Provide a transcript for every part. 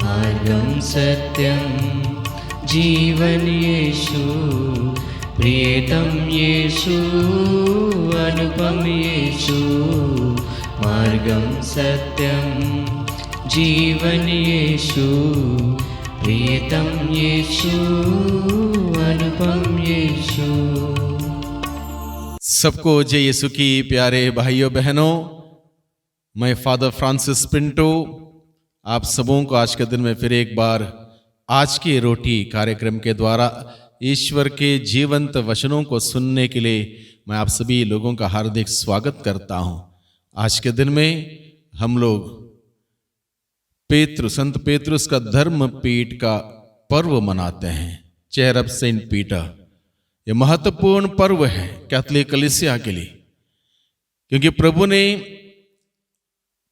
मार्गं सत्यं जीवन यीशु, प्रियतम यीशु, अनुपम यीशु। मार्गं सत्यं जीवन यीशु, प्रियतम यीशु, अनुपम यीशु। सबको जय यीशु की प्यारे भाइयों बहनों, मैं फादर फ्रांसिस पिंटो आप सबों को आज के दिन में फिर एक बार आज की रोटी कार्यक्रम के द्वारा ईश्वर के जीवंत वचनों को सुनने के लिए मैं आप सभी लोगों का हार्दिक स्वागत करता हूं। आज के दिन में हम लोग संत पेतरुस का धर्म पीठ का पर्व मनाते हैं, चेयर ऑफ सेंट पीटर। यह महत्वपूर्ण पर्व है कैथोलिक कलीसिया के लिए, क्योंकि प्रभु ने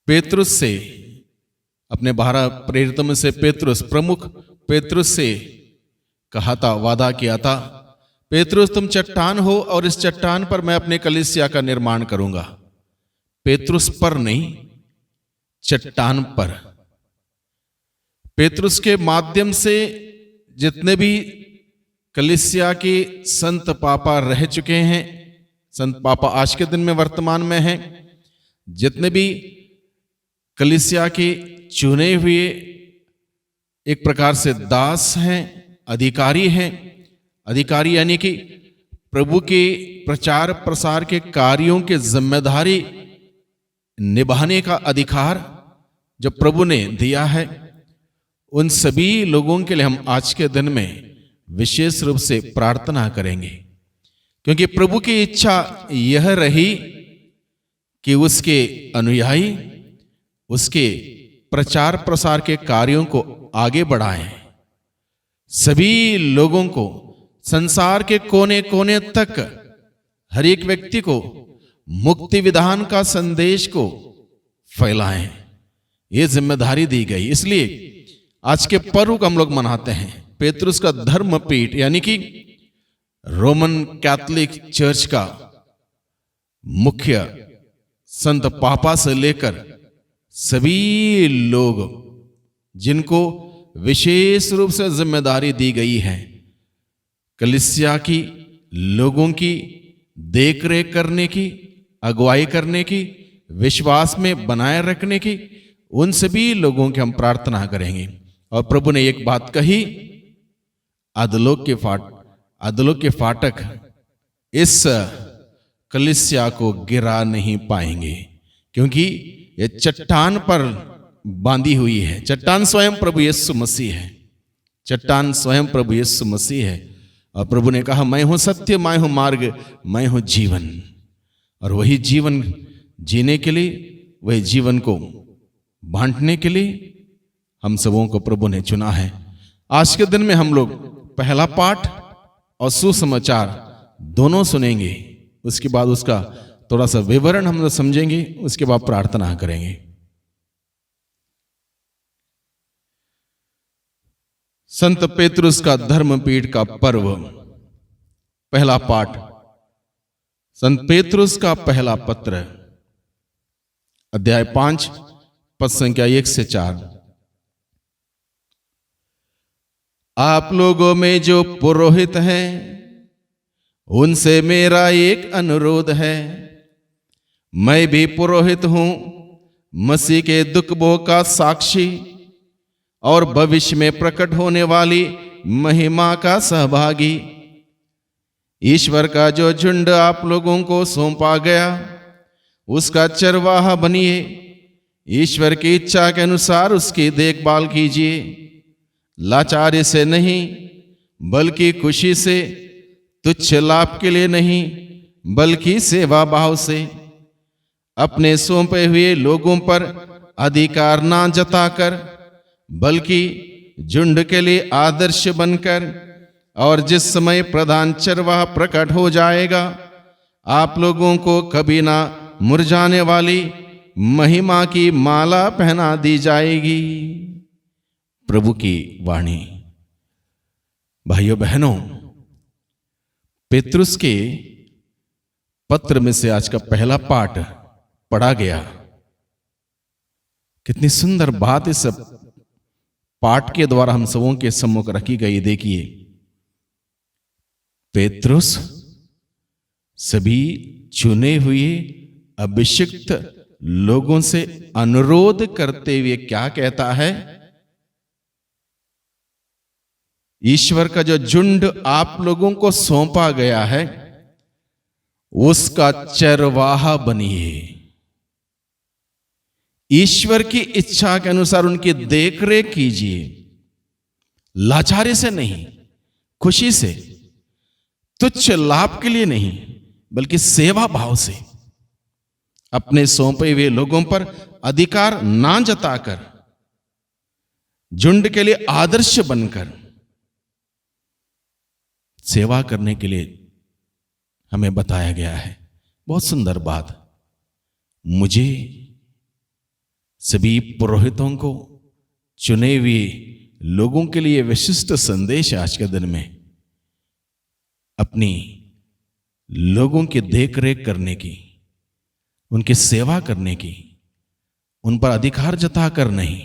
पेतरुस से, अपने 12 प्रेरितों में से पेतरुस, प्रमुख पेतरुस से कहा था, वादा किया था, पेतरुस तुम चट्टान हो और इस चट्टान पर मैं अपने कलीसिया का निर्माण करूंगा। पेतरुस पर नहीं, चट्टान पर। पेतरुस के माध्यम से जितने भी कलीसिया के संत पापा रह चुके हैं, संत पापा आज के दिन में वर्तमान में हैं, जितने भी कलीसिया के चुने हुए एक प्रकार से दास हैं, अधिकारी हैं। अधिकारी यानी कि प्रभु के प्रचार प्रसार के कार्यों के जिम्मेदारी निभाने का अधिकार जो प्रभु ने दिया है, उन सभी लोगों के लिए हम आज के दिन में विशेष रूप से प्रार्थना करेंगे, क्योंकि प्रभु की इच्छा यह रही कि उसके अनुयायी उसके प्रचार प्रसार के कार्यों को आगे बढ़ाएं, सभी लोगों को संसार के कोने कोने तक, हर एक व्यक्ति को मुक्ति विधान का संदेश को फैलाएं। ये जिम्मेदारी दी गई। इसलिए आज के पर्व को हम लोग मनाते हैं, पेतरुस का धर्म पीठ, यानी कि रोमन कैथोलिक चर्च का मुख्य संत पापा से लेकर सभी लोग जिनको विशेष रूप से जिम्मेदारी दी गई है कलीसिया की लोगों की देखरेख करने की, अगुवाई करने की, विश्वास में बनाए रखने की, उन सभी लोगों की हम प्रार्थना करेंगे। और प्रभु ने एक बात कही, अधोलोक के फाटक इस कलीसिया को गिरा नहीं पाएंगे, क्योंकि ये चट्टान पर बांधी हुई है। चट्टान स्वयं प्रभु यीशु मसीह है। चट्टान स्वयं प्रभु यीशु मसीह है। और प्रभु ने कहा, मैं हूं सत्य, मैं हूं मार्ग, मैं हूं जीवन। और वही जीवन जीने के लिए, वही जीवन को बांटने के लिए हम सबों को प्रभु ने चुना है। आज के दिन में हम लोग पहला पाठ और सुसमाचार दोनों सुनेंगे, उसके बाद उसका थोड़ा सा विवरण हम लोग समझेंगे, उसके बाद प्रार्थना करेंगे। संत पेतरुस का धर्मपीठ का पर्व, पहला पाठ, संत पेतरुस का पहला पत्र, अध्याय 5, पद संख्या 1 से 4। आप लोगों में जो पुरोहित हैं, उनसे मेरा एक अनुरोध है। मैं भी पुरोहित हूं, मसीह के दुख भोग का साक्षी और भविष्य में प्रकट होने वाली महिमा का सहभागी। ईश्वर का जो झुंड आप लोगों को सौंपा गया, उसका चरवाहा बनिए। ईश्वर की इच्छा के अनुसार उसकी देखभाल कीजिए, लाचारी से नहीं बल्कि खुशी से, तुच्छ लाभ के लिए नहीं बल्कि सेवा भाव से। अपने सौंपे हुए लोगों पर अधिकार ना जताकर बल्कि झुंड के लिए आदर्श बनकर, और जिस समय प्रधान चरवाहा प्रकट हो जाएगा, आप लोगों को कभी ना मुरझाने वाली महिमा की माला पहना दी जाएगी। प्रभु की वाणी। भाइयों बहनों, पेतरुस के पत्र में से आज का पहला पाठ पढ़ा गया। कितनी सुंदर बात इस पाठ के द्वारा हम सबों के सम्मुख रखी गई। देखिए, पेत्रुस सभी चुने हुए अभिषिक्त लोगों से अनुरोध करते हुए क्या कहता है? ईश्वर का जो झुंड आप लोगों को सौंपा गया है उसका चरवाहा बनिए। ईश्वर की इच्छा के अनुसार उनकी देखरेख कीजिए, लाचारी से नहीं, खुशी से, तुच्छ लाभ के लिए नहीं, बल्कि सेवा भाव से अपने सौंपे हुए लोगों पर अधिकार ना जताकर, झुंड के लिए आदर्श बनकर सेवा करने के लिए हमें बताया गया है। बहुत सुंदर बात। मुझे सभी पुरोहितों को, चुने हुए लोगों के लिए विशिष्ट संदेश है आज के दिन में, अपनी लोगों की देखरेख करने की, उनकी सेवा करने की, उन पर अधिकार जताकर नहीं,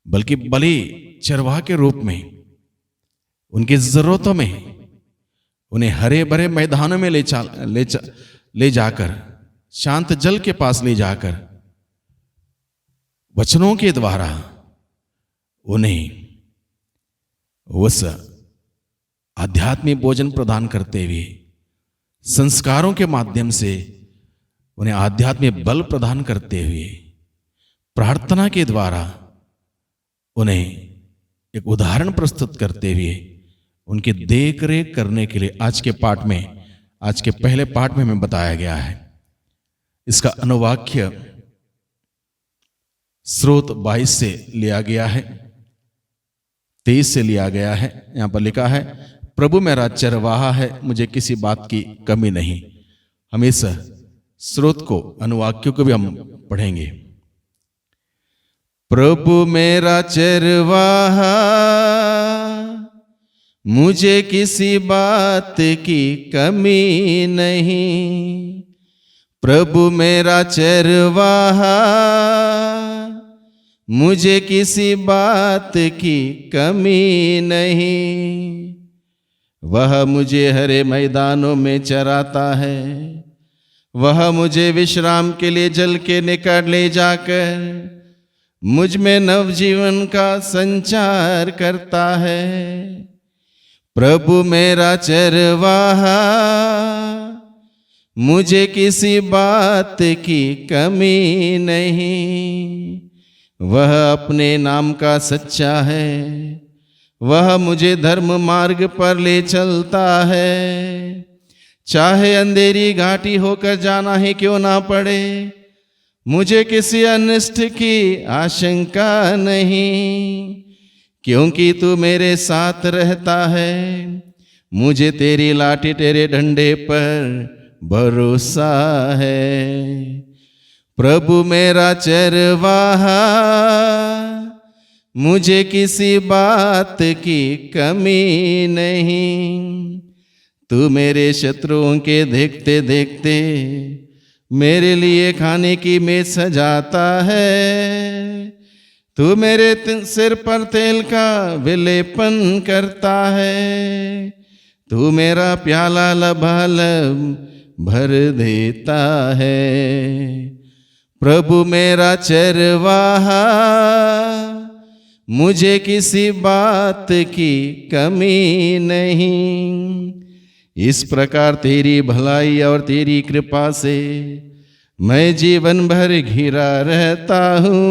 बल्कि बलि चरवाह के रूप में उनकी जरूरतों में उन्हें हरे भरे मैदानों में ले जाकर, शांत जल के पास ले जाकर, वचनों के द्वारा उन्हें उस आध्यात्मिक भोजन प्रदान करते हुए, संस्कारों के माध्यम से उन्हें आध्यात्मिक बल प्रदान करते हुए, प्रार्थना के द्वारा उन्हें एक उदाहरण प्रस्तुत करते हुए उनकी देखरेख करने के लिए आज के पाठ में, आज के पहले पाठ में हमें बताया गया है। इसका अनुवाक्य स्रोत 22 से लिया गया है, 23 से लिया गया है। यहां पर लिखा है, प्रभु मेरा चरवाहा है, मुझे किसी बात की कमी नहीं। हम इस स्रोत को, अनुवाक्य को भी हम पढ़ेंगे। प्रभु मेरा चरवाहा, मुझे किसी बात की कमी नहीं। प्रभु मेरा चरवाहा, मुझे किसी बात की कमी नहीं। वह मुझे हरे मैदानों में चराता है, वह मुझे विश्राम के लिए जल के निकट ले जाकर मुझ में नवजीवन का संचार करता है। प्रभु मेरा चरवाहा, मुझे किसी बात की कमी नहीं। वह अपने नाम का सच्चा है, वह मुझे धर्म मार्ग पर ले चलता है। चाहे अंधेरी घाटी होकर जाना ही क्यों ना पड़े, मुझे किसी अनिष्ट की आशंका नहीं, क्योंकि तू मेरे साथ रहता है। मुझे तेरी लाठी तेरे डंडे पर भरोसा है। प्रभु मेरा चरवाहा, मुझे किसी बात की कमी नहीं। तू मेरे शत्रुओं के देखते देखते मेरे लिए खाने की मेज सजाता है। तू मेरे सिर पर तेल का विलेपन करता है। तू मेरा प्याला लबालब भर देता है। प्रभु मेरा चरवाहा, मुझे किसी बात की कमी नहीं। इस प्रकार तेरी भलाई और तेरी कृपा से मैं जीवन भर घिरा रहता हूँ।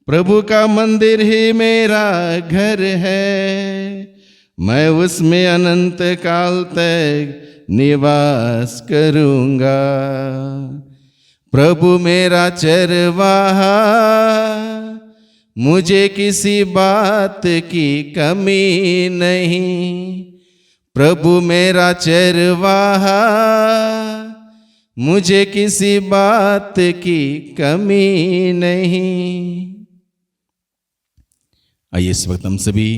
प्रभु का मंदिर ही मेरा घर है, मैं उसमें अनंत काल तक निवास करूँगा। प्रभु मेरा चरवाहा, मुझे किसी बात की कमी नहीं। प्रभु मेरा चरवाहा, मुझे किसी बात की कमी नहीं। आइए इस वक्त हम सभी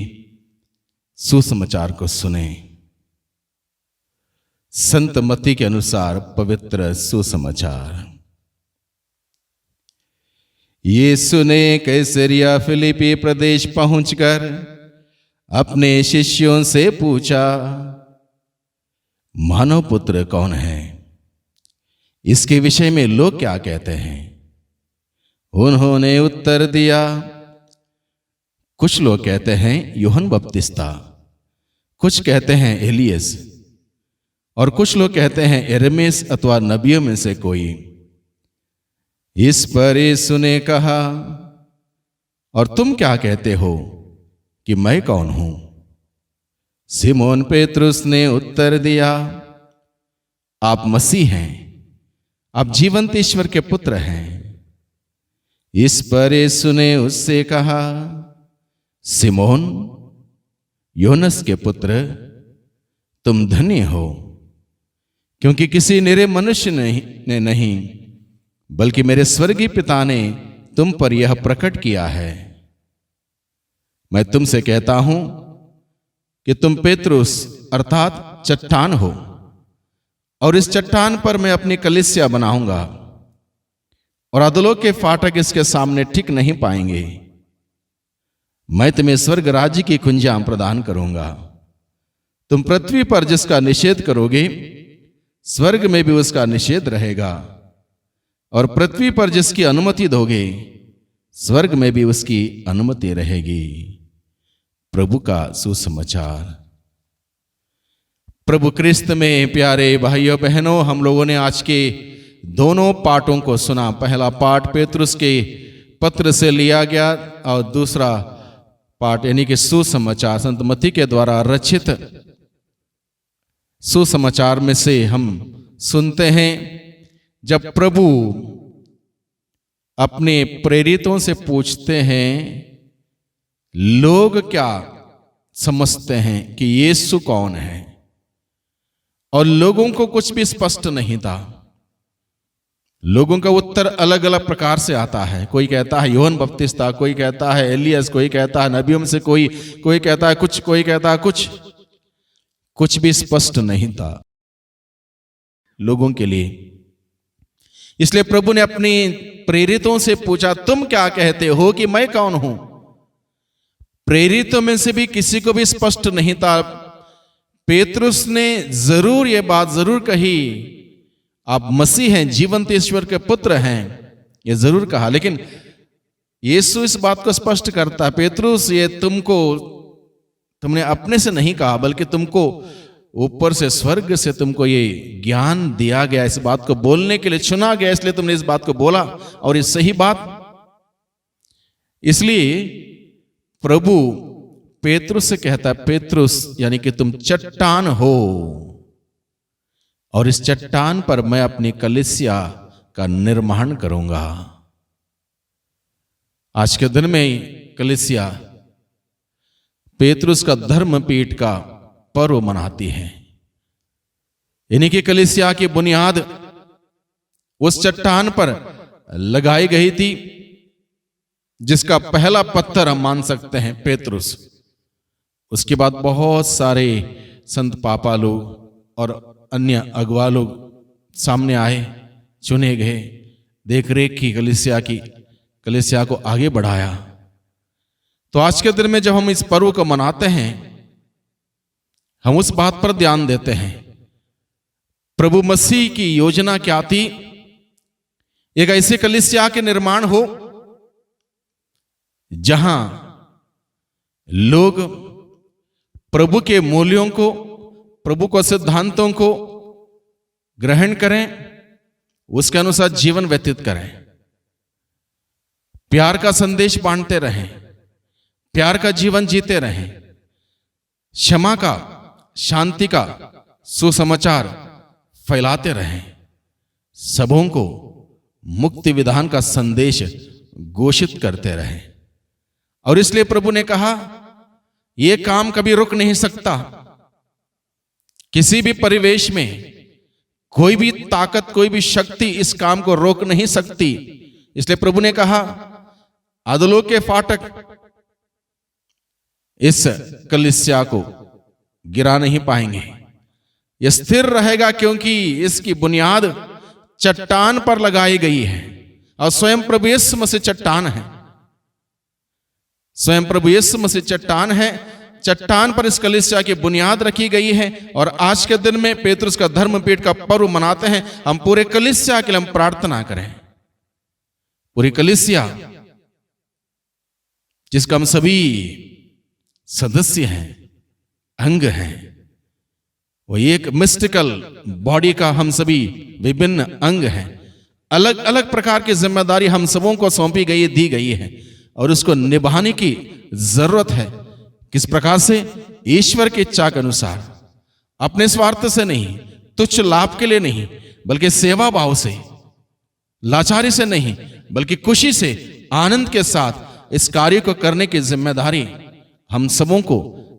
सुसमाचार को सुने। संत मत्ती के अनुसार पवित्र सुसमाचार। यीशु ने कैसरिया फिलिपी प्रदेश पहुंचकर अपने शिष्यों से पूछा, मानव पुत्र कौन है? इसके विषय में लोग क्या कहते हैं? उन्होंने उत्तर दिया, कुछ लोग कहते हैं यूहन्ना बपतिस्ता, कुछ कहते हैं एलियस, और कुछ लोग कहते हैं यिर्मयाह अथवा नबियों में से कोई। इस पर यीशु ने कहा, और तुम क्या कहते हो कि मैं कौन हूं? सिमोन पेतरुस ने उत्तर दिया, आप मसीह हैं, आप जीवंत ईश्वर के पुत्र हैं। इस पर यीशु ने उससे कहा, सिमोन, योनस के पुत्र, तुम धन्य हो, क्योंकि किसी निरे मनुष्य ने नहीं बल्कि मेरे स्वर्गीय पिता ने तुम पर यह प्रकट किया है। मैं तुमसे कहता हूं कि तुम पेतरुस अर्थात चट्टान हो, और इस चट्टान पर मैं अपनी कलीसिया बनाऊंगा, और अधोलोक के फाटक इसके सामने टिक नहीं पाएंगे। मैं तुम्हें स्वर्ग राज्य की कुंजियां प्रदान करूंगा। तुम पृथ्वी पर जिसका निषेध करोगे, स्वर्ग में भी उसका निषेध रहेगा, और पृथ्वी पर जिसकी अनुमति दोगे, स्वर्ग में भी उसकी अनुमति रहेगी। प्रभु का सुसमाचार। प्रभु क्रिस्त में प्यारे भाइयों बहनों, हम लोगों ने आज के दोनों पाठों को सुना। पहला पाठ पेतरुस के पत्र से लिया गया, और दूसरा पाठ यानी कि सुसमाचार संत मत्ती के द्वारा रचित सुसमाचार में से हम सुनते हैं जब प्रभु अपने प्रेरितों से पूछते हैं, लोग क्या समझते हैं कि यीशु कौन है? और लोगों को कुछ भी स्पष्ट नहीं था। लोगों का उत्तर अलग अलग प्रकार से आता है। कोई कहता है यूहन्ना बपतिस्ता, कोई कहता है एलियस, कोई कहता है नबियों में से कोई कहता है कुछ, कोई कहता है कुछ भी स्पष्ट नहीं था लोगों के लिए। इसलिए प्रभु ने अपनी प्रेरितों से पूछा, तुम क्या कहते हो कि मैं कौन हूं? प्रेरितों में से भी किसी को भी स्पष्ट नहीं था। पेतरुस ने जरूर यह बात जरूर कही, आप मसीह हैं, जीवंत ईश्वर के पुत्र हैं, यह जरूर कहा। लेकिन यीशु इस बात को स्पष्ट करता है, पेतरुस ये तुमने अपने से नहीं कहा, बल्कि तुमको ऊपर से स्वर्ग से तुमको ये ज्ञान दिया गया, इस बात को बोलने के लिए चुना गया, इसलिए तुमने इस बात को बोला, और ये सही बात। इसलिए प्रभु पेतरुस से कहता है, पेतरुस यानी कि तुम चट्टान हो, और इस चट्टान पर मैं अपनी कलीसिया का निर्माण करूंगा। आज के दिन में कलीसिया पेतरुस का धर्मपीठ का पर्व मनाती है। यानी कि कलीसिया की बुनियाद उस चट्टान पर लगाई गई थी, जिसका पहला पत्थर हम मान सकते हैं पेतरुस। उसके बाद बहुत सारे संत पापा लोग और अन्य अगुवा लोग सामने आए, चुने गए, देख रेख की कलीसिया को आगे बढ़ाया। तो आज के दिन में जब हम इस पर्व को मनाते हैं, हम उस बात पर ध्यान देते हैं प्रभु मसीह की योजना क्या थी। एक ऐसे कलीसिया के निर्माण हो जहां लोग प्रभु के मूल्यों को, प्रभु को सिद्धांतों को ग्रहण करें, उसके अनुसार जीवन व्यतीत करें, प्यार का संदेश बांटते रहें, प्यार का जीवन जीते रहें, क्षमा का, शांति का सुसमाचार फैलाते रहें, सबों को मुक्ति विधान का संदेश घोषित करते रहें। और इसलिए प्रभु ने कहा, यह काम कभी रुक नहीं सकता। किसी भी परिवेश में कोई भी ताकत, कोई भी शक्ति इस काम को रोक नहीं सकती। इसलिए प्रभु ने कहा, अधोलोक के फाटक इस कलीसिया को गिरा नहीं पाएंगे, यह स्थिर रहेगा, क्योंकि इसकी बुनियाद चट्टान पर लगाई गई है। और स्वयं प्रभु यीशु मसीह चट्टान है। स्वयं प्रभु यीशु मसीह चट्टान है। चट्टान पर इस कलीसिया की बुनियाद रखी गई है। और आज के दिन में पेतरुस का धर्मपीठ का पर्व मनाते हैं। हम पूरे कलीसिया के लिए हम प्रार्थना करें। पूरी कलीसिया जिसका हम सभी सदस्य हैं, अंग हैं, वो एक मिस्टिकल बॉडी का हम सभी विभिन्न अंग हैं। अलग अलग प्रकार की जिम्मेदारी हम सबों को सौंपी गई, दी गई है और उसको निभाने की जरूरत है। किस प्रकार से? ईश्वर की इच्छा के अनुसार, अपने स्वार्थ से नहीं, तुच्छ लाभ के लिए नहीं, बल्कि सेवा भाव से, लाचारी से नहीं, बल्कि खुशी से, आनंद के साथ इस कार्य को करने की जिम्मेदारी हम सबों को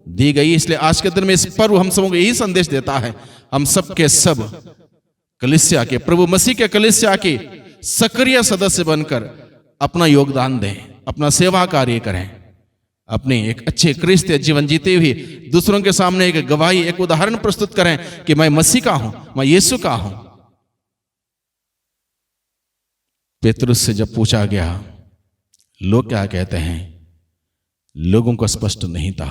दी गई। इसलिए आज के दिन में इस पर्व हम सबों को यही संदेश देता है, हम सब के सब कलीसिया के, प्रभु मसीह के कलीसिया के सक्रिय सदस्य बनकर अपना योगदान दें, अपना सेवा कार्य करें, अपने एक अच्छे क्रिस्तीय जीवन जीते हुए दूसरों के सामने एक गवाही, एक उदाहरण प्रस्तुत करें कि मैं मसीह का हूं, मैं यीशु का हूं। पेतरुस से जब पूछा गया लोग क्या कहते हैं, लोगों को स्पष्ट नहीं था।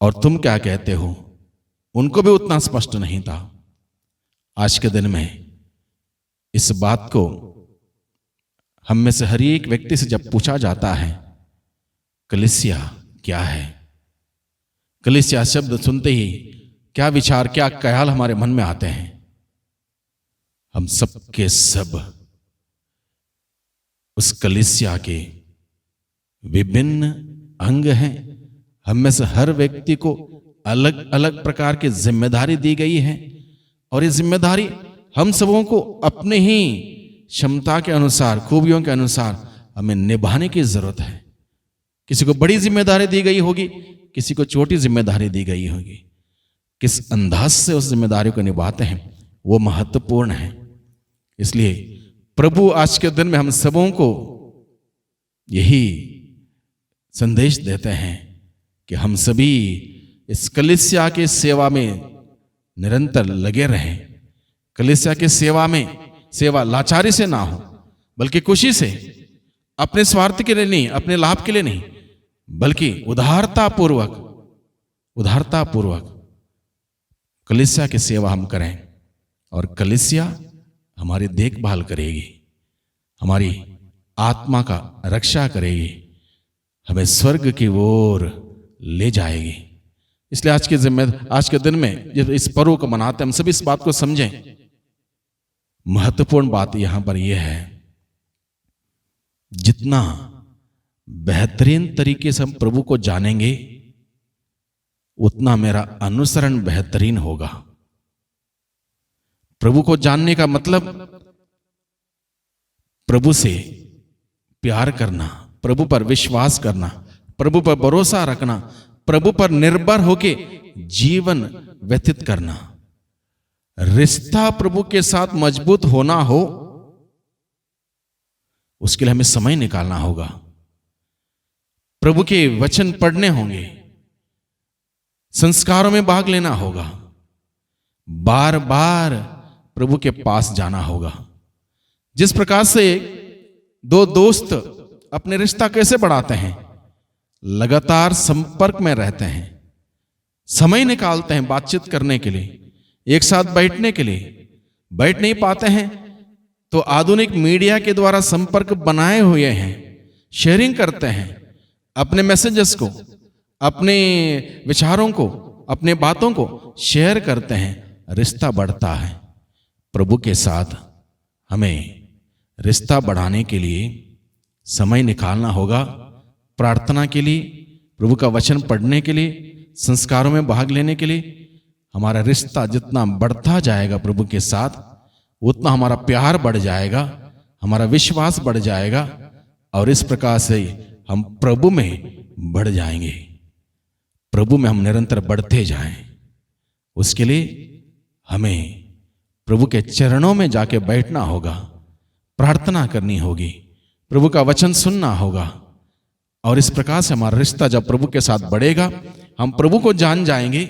और तुम क्या कहते हो, उनको भी उतना स्पष्ट नहीं था। आज के दिन में इस बात को हम में से हर एक व्यक्ति से जब पूछा जाता है कलीसिया क्या है, कलीसिया शब्द सुनते ही क्या विचार, क्या ख्याल हमारे मन में आते हैं? हम सब के सब उस कलीसिया के विभिन्न अंग हैं। हम में से हर व्यक्ति को अलग अलग प्रकार की जिम्मेदारी दी गई है और ये जिम्मेदारी हम सबों को अपने ही क्षमता के अनुसार, खूबियों के अनुसार हमें निभाने की जरूरत है। किसी को बड़ी जिम्मेदारी दी गई होगी, किसी को छोटी जिम्मेदारी दी गई होगी। किस अंदाज से उस जिम्मेदारी को निभाते हैं वो महत्वपूर्ण है। इसलिए प्रभु आज के दिन में हम सबों को यही संदेश देते हैं कि हम सभी इस कलीसिया के सेवा में निरंतर लगे रहें। कलीसिया के सेवा में सेवा लाचारी से ना हो, बल्कि खुशी से, अपने स्वार्थ के लिए नहीं, अपने लाभ के लिए नहीं, बल्कि उदारता पूर्वक कलीसिया की सेवा हम करें और कलीसिया हमारी देखभाल करेगी, हमारी आत्मा का रक्षा करेगी, हमें स्वर्ग की ओर ले जाएगी। इसलिए आज के दिन में जब इस पर्व को मनाते हैं, हम सभी इस बात को समझें। महत्वपूर्ण बात यहां पर यह है, जितना बेहतरीन तरीके से हम प्रभु को जानेंगे उतना मेरा अनुसरण बेहतरीन होगा। प्रभु को जानने का मतलब प्रभु से प्यार करना, प्रभु पर विश्वास करना, प्रभु पर भरोसा रखना, प्रभु पर निर्भर होके जीवन व्यतीत करना। रिश्ता प्रभु के साथ मजबूत होना हो, उसके लिए हमें समय निकालना होगा। प्रभु के वचन पढ़ने होंगे, संस्कारों में भाग लेना होगा, बार बार प्रभु के पास जाना होगा। जिस प्रकार से दो दोस्त अपने रिश्ता कैसे बढ़ाते हैं, लगातार संपर्क में रहते हैं, समय निकालते हैं बातचीत करने के लिए, एक साथ बैठने के लिए। बैठ नहीं पाते हैं तो आधुनिक मीडिया के द्वारा संपर्क बनाए हुए हैं, शेयरिंग करते हैं अपने मैसेजेस को, अपने विचारों को, अपने बातों को शेयर करते हैं। रिश्ता बढ़ता है। प्रभु के साथ हमें रिश्ता बढ़ाने के लिए समय निकालना होगा, प्रार्थना के लिए, प्रभु का वचन पढ़ने के लिए, संस्कारों में भाग लेने के लिए। हमारा रिश्ता जितना बढ़ता जाएगा प्रभु के साथ, उतना हमारा प्यार बढ़ जाएगा, हमारा विश्वास बढ़ जाएगा और इस प्रकार से हम प्रभु में बढ़ जाएंगे। प्रभु में हम निरंतर बढ़ते जाएं। उसके लिए हमें प्रभु के चरणों में जाके बैठना होगा, प्रार्थना करनी होगी, प्रभु का वचन सुनना होगा और इस प्रकार से हमारा रिश्ता जब प्रभु के साथ बढ़ेगा, हम प्रभु को जान जाएंगे।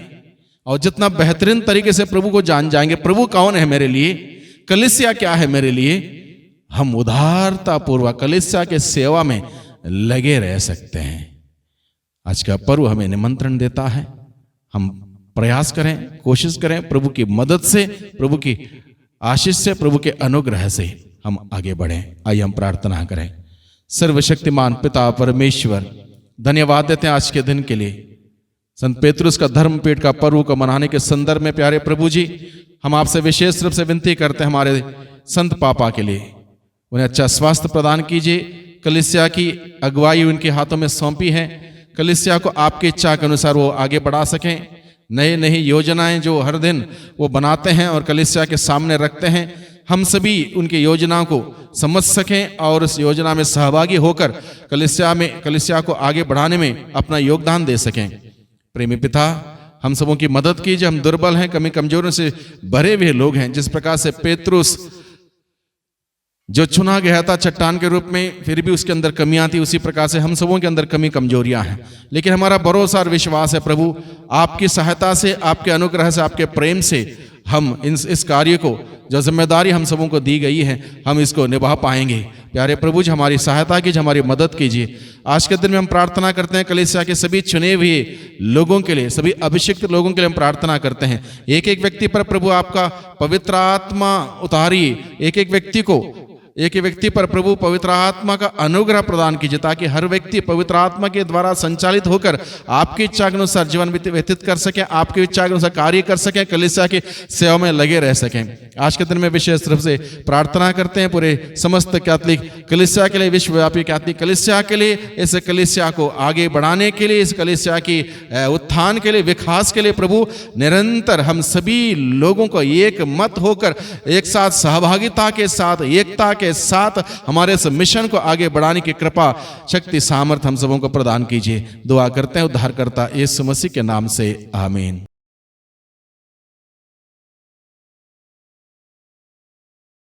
और जितना बेहतरीन तरीके से प्रभु को जान जाएंगे, प्रभु कौन है मेरे लिए, कलीसिया क्या है मेरे लिए, हम उदारता पूर्वक कलीसिया के सेवा में लगे रह सकते हैं। आज का पर्व हमें निमंत्रण देता है, हम प्रयास करें, कोशिश करें, प्रभु की मदद से, प्रभु की आशीष से, प्रभु के अनुग्रह से हम आगे बढ़ें। आइए हम प्रार्थना करें। सर्वशक्तिमान पिता परमेश्वर, धन्यवाद देते हैं आज के दिन के लिए, संत पेतरुस का धर्मपीठ का पर्व को मनाने के संदर्भ में। प्यारे प्रभु जी, हम आपसे विशेष रूप से विनती करते हैं हमारे संत पापा के लिए, उन्हें अच्छा स्वास्थ्य प्रदान कीजिए। कलीसिया की अगुवाई उनके हाथों में सौंपी है, कलीसिया को आपकी इच्छा के अनुसार वो आगे बढ़ा सकें। नई नई योजनाएं जो हर दिन वो बनाते हैं और कलीसिया के सामने रखते हैं, हम सभी उनकी योजनाओं को समझ सकें और उस योजना में सहभागी होकर कलीसिया को आगे बढ़ाने में अपना योगदान दे सकें। प्रेमी पिता, हम सबों की मदद कीजिए, हम दुर्बल हैं, कमी कमजोरियों से भरे हुए लोग हैं। जिस प्रकार से पेतरुस जो चुना गया था चट्टान के रूप में, फिर भी उसके अंदर कमियां थी, उसी प्रकार से हम सबों के अंदर कमी कमजोरियां हैं। लेकिन हमारा भरोसा और विश्वास है प्रभु, आपकी सहायता से, आपके अनुग्रह से, आपके प्रेम से हम इस कार्य को, जो जिम्मेदारी हम सबों को दी गई है, हम इसको निभा पाएंगे। प्यारे प्रभु जी, हमारी सहायता कीजिए, हमारी मदद कीजिए। आज के दिन में हम प्रार्थना करते हैं कलीसिया के सभी चुने हुए लोगों के लिए, सभी अभिषिक्त लोगों के लिए हम प्रार्थना करते हैं। एक एक व्यक्ति पर प्रभु आपका पवित्र आत्मा उतारिए, एक एक व्यक्ति पर प्रभु पवित्र आत्मा का अनुग्रह प्रदान कीजिए, ताकि हर व्यक्ति पवित्र आत्मा के द्वारा संचालित होकर आपकी इच्छा के अनुसार जीवन व्यतीत कर सके, आपकी इच्छा के अनुसार कार्य कर सके, कलीसिया की सेवा में लगे रह सकें। आज के दिन में विशेष रूप से प्रार्थना करते हैं पूरे समस्त कैथोलिक कलीसिया के लिए, विश्वव्यापी कैथोलिक कलीसिया के लिए, इस कलीसिया को आगे बढ़ाने के लिए, इस कलीसिया की उत्थान के लिए, विकास के लिए प्रभु निरंतर हम सभी लोगों को एक मत होकर, एक साथ सहभागिता के साथ, एकता के साथ हमारे इस मिशन को आगे बढ़ाने की कृपा, शक्ति, सामर्थ हम सबों को प्रदान कीजिए। दुआ करते हैं उद्धारकर्ता यीशु मसीह के नाम से, आमीन।